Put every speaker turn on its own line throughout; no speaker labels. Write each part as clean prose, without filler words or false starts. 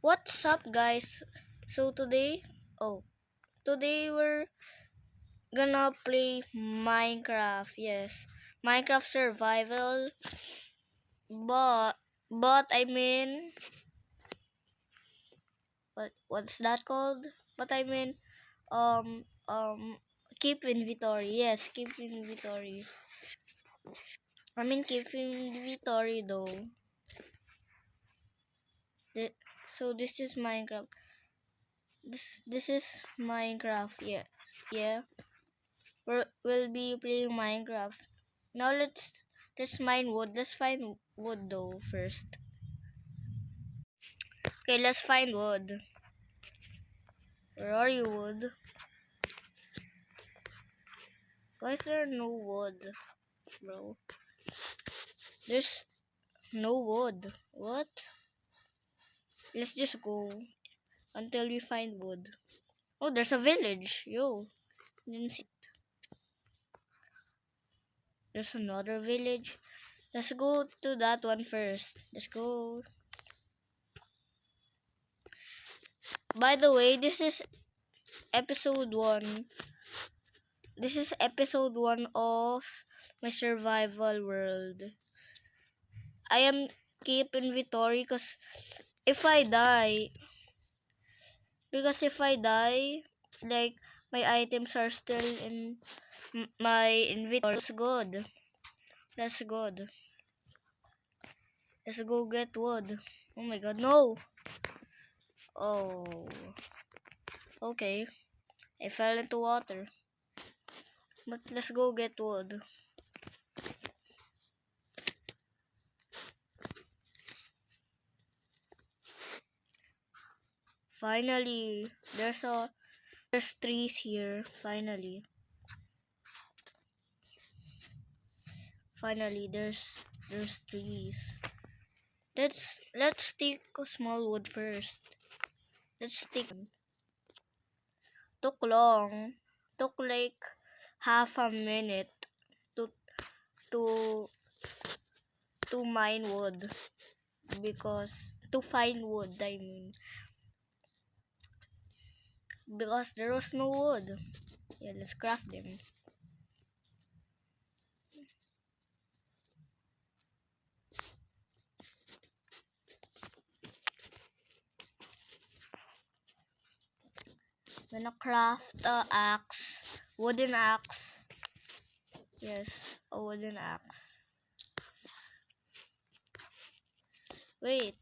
What's up, guys? So today we're gonna play Minecraft. Yes, Minecraft survival. But I mean, what's that called? But I mean, um um keep inventory. Yes, keep inventory. Keep inventory though. Th- So this is Minecraft. This is Minecraft. Yeah, yeah. We'll be playing Minecraft. Now let's mine wood. Let's find wood though first. Okay, let's find wood. Where are you, wood? Why is there no wood, bro? There's no wood. What? Let's just go until we find wood. Oh, there's a village. Yo, didn't see. There's another village. Let's go to that one first. Let's go. By the way, episode 1 this is episode 1 of my survival world. I am keep inventory because if I die, like my items are still in my inventory. That's good. That's good. Let's go get wood. Oh my god, no. Oh, okay. I fell into water. But let's go get wood. Finally, there's trees here. Finally, there's trees. Let's take a small wood first. Let's take. Took long. Took like half a minute to to to mine wood because to find wood. I mean, because there was no wood. Yeah, let's craft them. Gonna craft a axe, wooden axe. Yes, a wooden axe. Wait,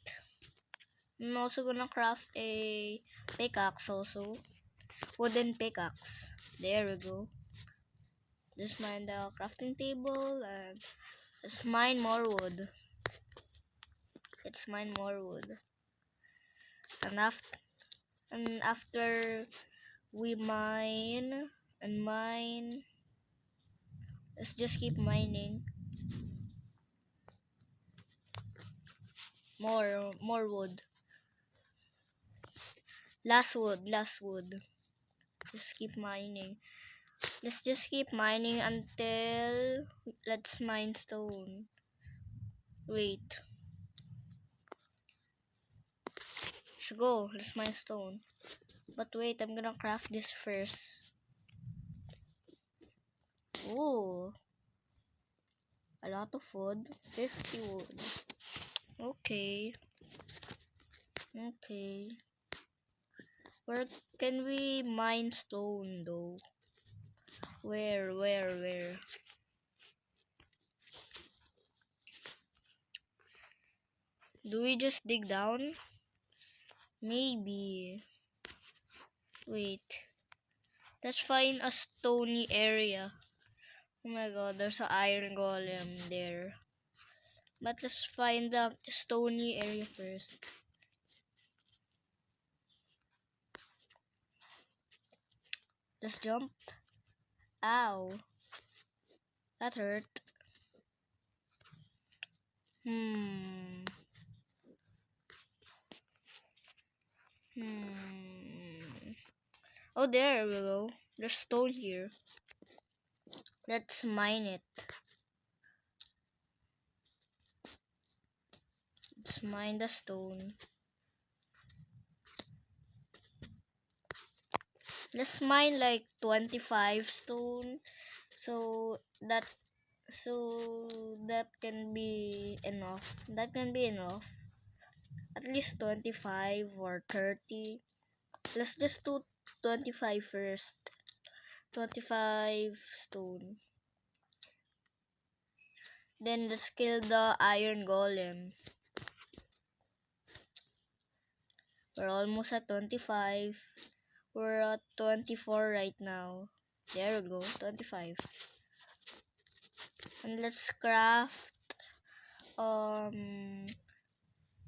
I'm also gonna craft a pickaxe also. Wooden pickaxe. There we go. Just mine the crafting table and let's mine more wood. Let's mine more wood. And after we mine and mine, let's just keep mining. More wood. Last wood. Just keep mining. Let's just keep mining until let's mine stone. Wait. Let's go. Let's mine stone. But wait, I'm gonna craft this first. Ooh. A lot of wood. 50 wood. Okay. Okay. Where can we mine stone though? Where? Do we just dig down? Maybe. Wait. Let's find a stony area. Oh my god, there's an iron golem there. But let's find the stony area first. Let's jump. Ow. That hurt. Hmm. Hmm. Oh, there we go. There's stone here. Let's mine it. Let's mine the stone. let's mine like 25 stone. So that can be enough. That can be enough. At least 25 or 30. Let's just do 25 first. 25 stone. Then let's kill the iron golem. We're almost at 25. We're at 24 right now. There we go, 25. And let's craft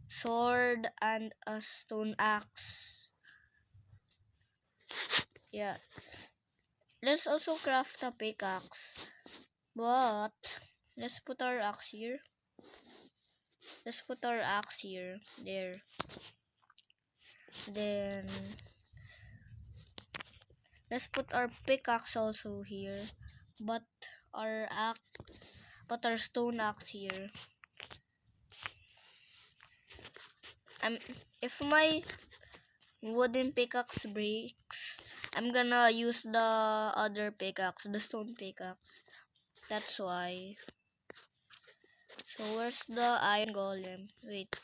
sword and a stone axe. Yeah. Let's also craft a pickaxe. But let's put our axe here. Let's put our axe here. There. Then let's put our pickaxe also here. But our stone axe here. If my wooden pickaxe breaks, I'm gonna use the other pickaxe, the stone pickaxe. That's why. So where's the iron golem? Wait.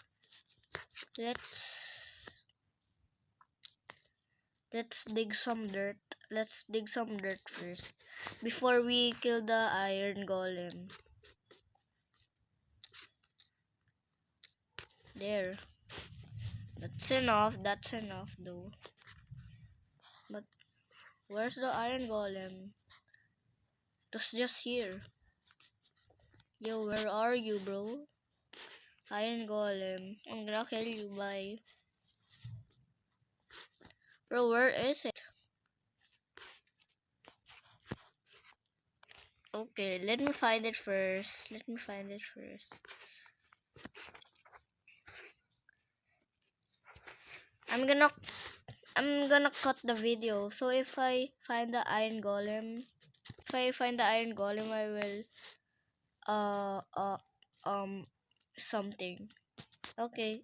Let's dig some dirt. Let's dig some dirt first before we kill the iron golem. There. That's enough though. But where's the iron golem? It was just here. Yo, where are you, bro? Iron golem. I'm gonna kill you, bye. Bro, where is it? Okay, let me find it first. I'm gonna cut the video. So if I find the iron golem, I will something. Okay.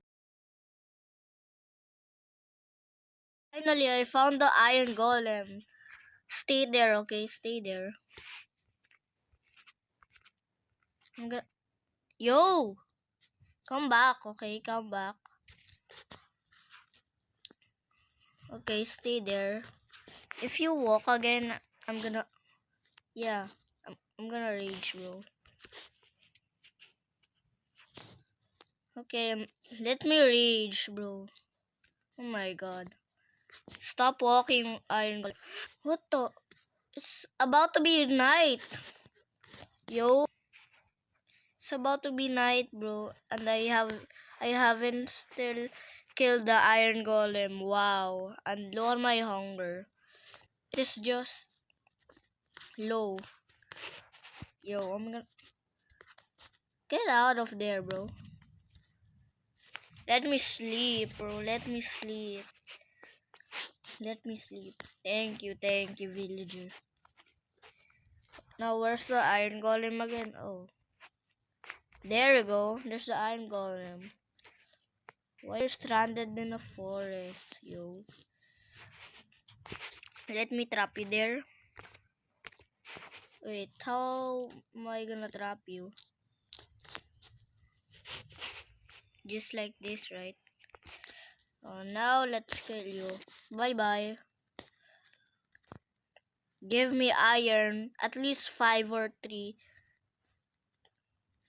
Finally, I found the iron golem. Stay there, okay? Stay there. Yo! Come back, okay? Come back. Okay, stay there. If you walk again, I'm gonna... Yeah, I'm gonna rage, bro. Okay, let me rage, bro. Oh my god. Stop walking, iron golem. What the? It's about to be night. Yo. It's about to be night, bro. And I haven't still killed the iron golem. Wow. And lower my hunger. It is just low. Yo, I'm gonna get out of there, bro. Let me sleep, bro. Let me sleep. Thank you, villager. Now where's the iron golem again? Oh. There you go. There's the iron golem. Why you're stranded in a forest, yo? Let me trap you there. Wait, how am I gonna trap you? Just like this, right? Oh, now let's kill you. Bye-bye. Give me iron. At least 5 or 3.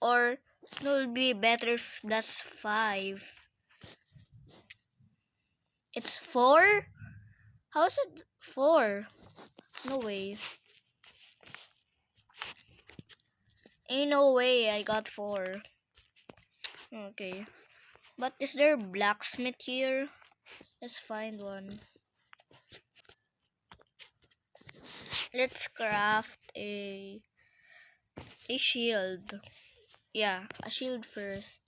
Or it will be better if that's 5. It's 4? How is it 4? No way. Ain't no way I got 4. Okay. But is there a blacksmith here? Let's find one. Let's craft a shield. Yeah, a shield first.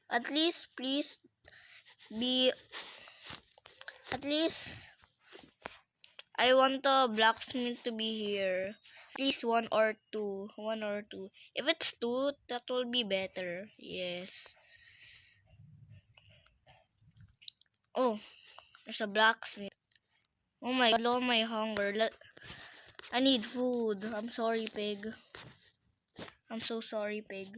At least, please be... At least, I want the blacksmith to be here. At least 1 or 2. 1 or 2. If it's 2, that will be better. Yes. Oh, There's a blacksmith. Oh my god, lower my hunger. I need food. I'm sorry, pig. I'm so sorry, pig.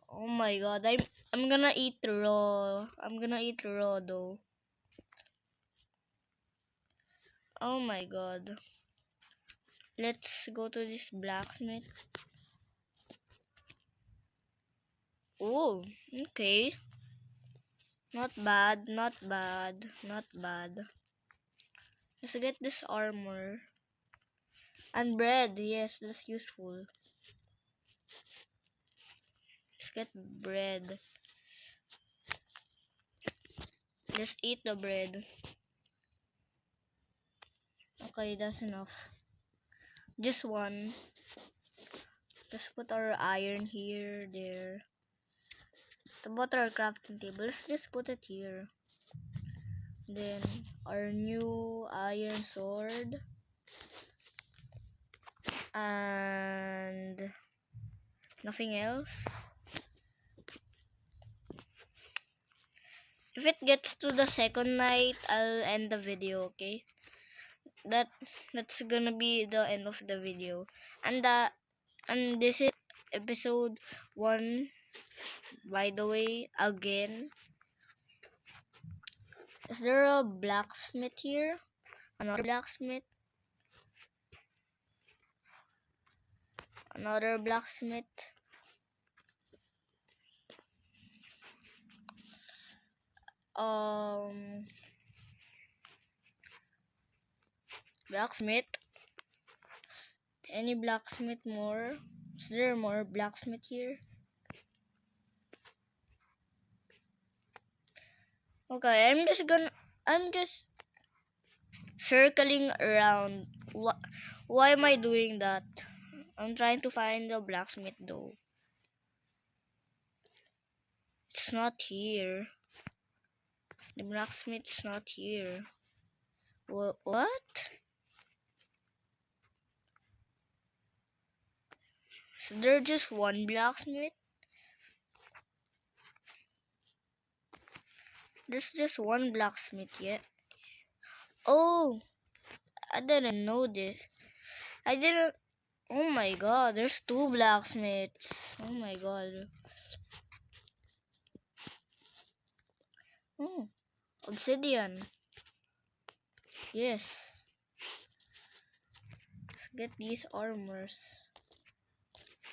Oh my god, I'm gonna eat raw. I'm gonna eat raw though. Oh my god. Let's go to this blacksmith. Oh, okay. Not bad, not bad, not bad. Let's get this armor. And bread, yes, that's useful. Let's get bread. Just eat the bread. Okay, that's enough. Just one. Let's put our iron here, there. About our crafting table, let's just put it here. Then our new iron sword. And nothing else. If it gets to the second night, I'll end the video, okay? That's gonna be the end of the video. And this is episode 1, by the way, again. Is there a blacksmith here? Another blacksmith? Another blacksmith? Blacksmith? Any blacksmith more? Is there more blacksmith here? Okay, I'm just circling around. Why am I doing that? I'm trying to find the blacksmith though. It's not here. The blacksmith's not here. What? Is there just one blacksmith? There's just one blacksmith yet. Oh, I didn't know this. Oh my god, there's 2 blacksmiths. Oh my god. Oh, obsidian. Yes. Let's get these armors.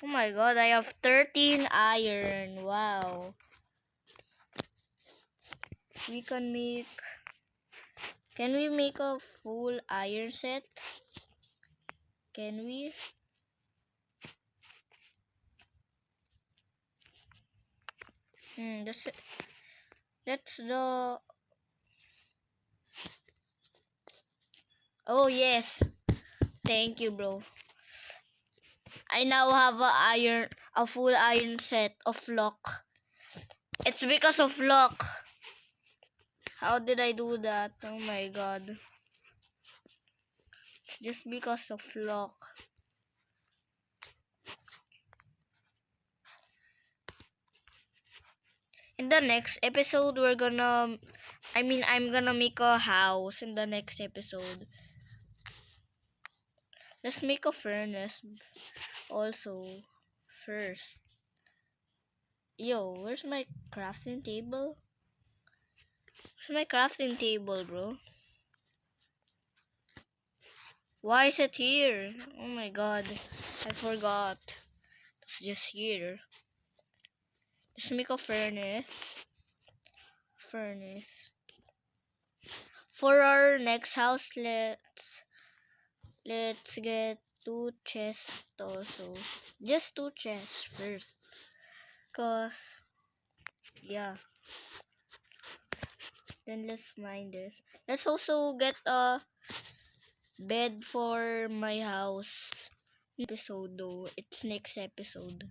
Oh my god, I have 13 iron. Wow. Can we make a full iron set? Can we? That's the... Oh yes. Thank you, bro. I now have a full iron set of lock. It's because of lock. How did I do that? Oh my god. It's just because of lock. In the next episode, I'm gonna make a house in the next episode. Let's make a furnace also first. Yo, where's my crafting table? Where's my crafting table, bro? Why is it here? Oh my god, I forgot. It's just here. Let's make a furnace. For our next house, let's get 2 chests also. Just 2 chests first. Cause yeah. Then let's mine this. Let's also get a bed for my house. Episode though. It's next episode.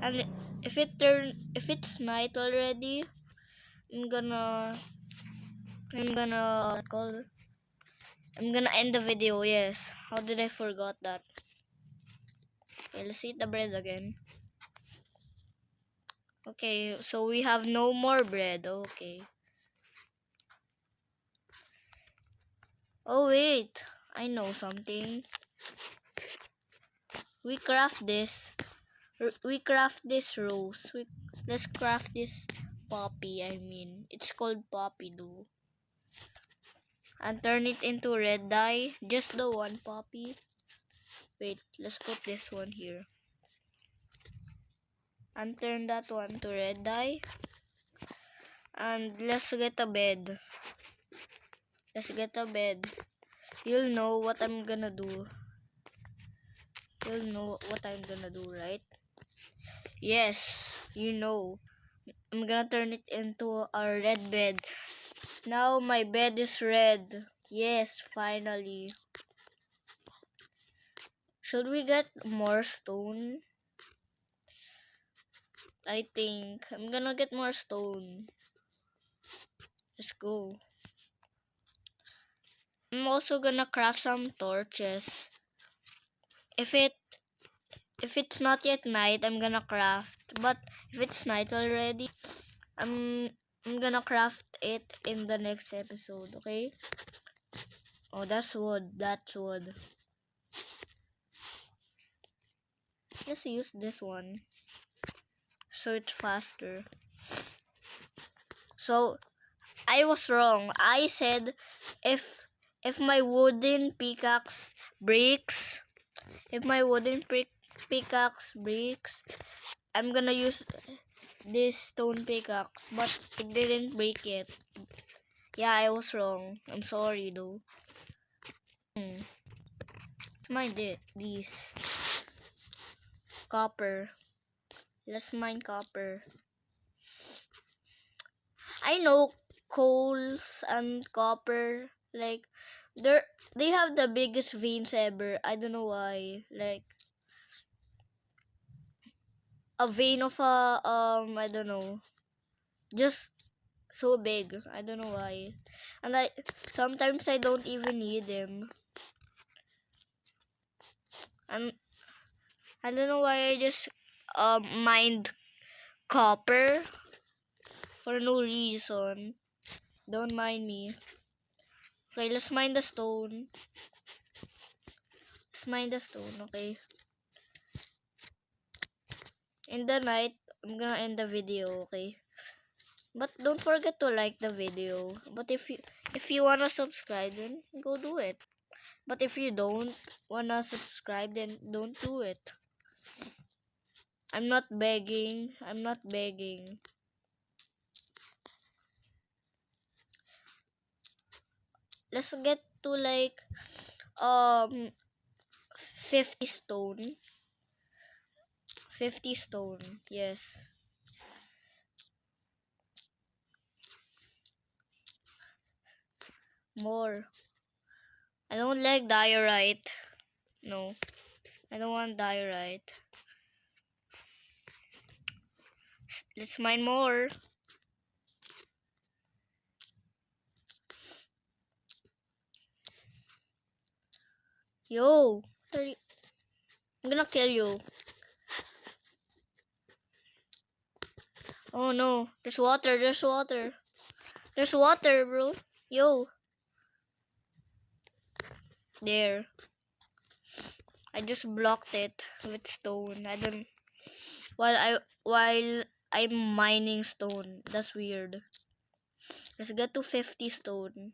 And if it's night already, I'm gonna end the video. Yes. How did I forgot that? Okay, let's eat the bread again. Okay, so we have no more bread. Okay. Oh wait, I know something. We craft this. We craft this rose. Let's craft this poppy. I mean, it's called poppy though. And turn it into red dye. Just the one poppy. Wait, let's put this one here. And turn that one to red dye. And let's get a bed. Let's get a bed. You'll know what I'm gonna do. You'll know what I'm gonna do, right? Yes, you know. I'm gonna turn it into a red bed. Now my bed is red. Yes, finally. Should we get more stone? I think I'm gonna get more stone. Let's go. I'm also gonna craft some torches. If it's not yet night, I'm gonna craft. But if it's night already, I'm gonna craft it in the next episode, okay? Oh, that's wood. That's wood. Let's use this one so it's faster. So I was wrong. I said if my wooden pickaxe breaks, I'm gonna use this stone pickaxe, but it didn't break it. Yeah, I was wrong. I'm sorry though. Let's mine these copper. Let's mine copper. I know coals and copper, like they have the biggest veins ever. I don't know why. Like a vein of a I don't know, just so big. I don't know why. And sometimes I don't even need them. And I don't know why I just mined copper for no reason. Don't mind me. Okay, let's mine the stone. Let's mine the stone, okay? In the night, I'm gonna end the video, okay? But don't forget to like the video. But if you wanna subscribe, then go do it. But if you don't wanna subscribe, then don't do it. I'm not begging. I'm not begging. Let's get to like 50 stone. 50 stone. Yes. More. I don't like diorite. No. I don't want diorite. Let's mine more. Yo, I'm gonna kill you. Oh no, there's water, there's water. There's water, bro. Yo. There. I just blocked it with stone. I don't while I'm mining stone. That's weird. Let's get to 50 stone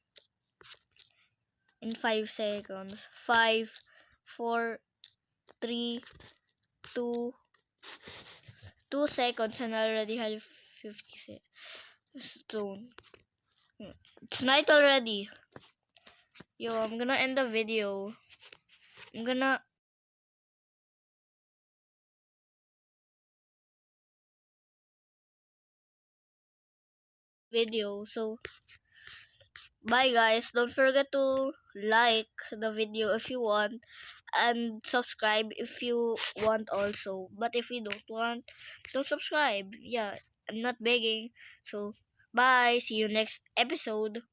in 5 seconds. 5, 4, 3, 2, 2 seconds, and I already have 50 stone. It's night already. Yo, I'm gonna end the video. I'm gonna video. So bye guys. Don't forget to like the video if you want, and subscribe if you want also. But if you don't want, don't subscribe. Yeah, I'm not begging. So bye. See you next episode.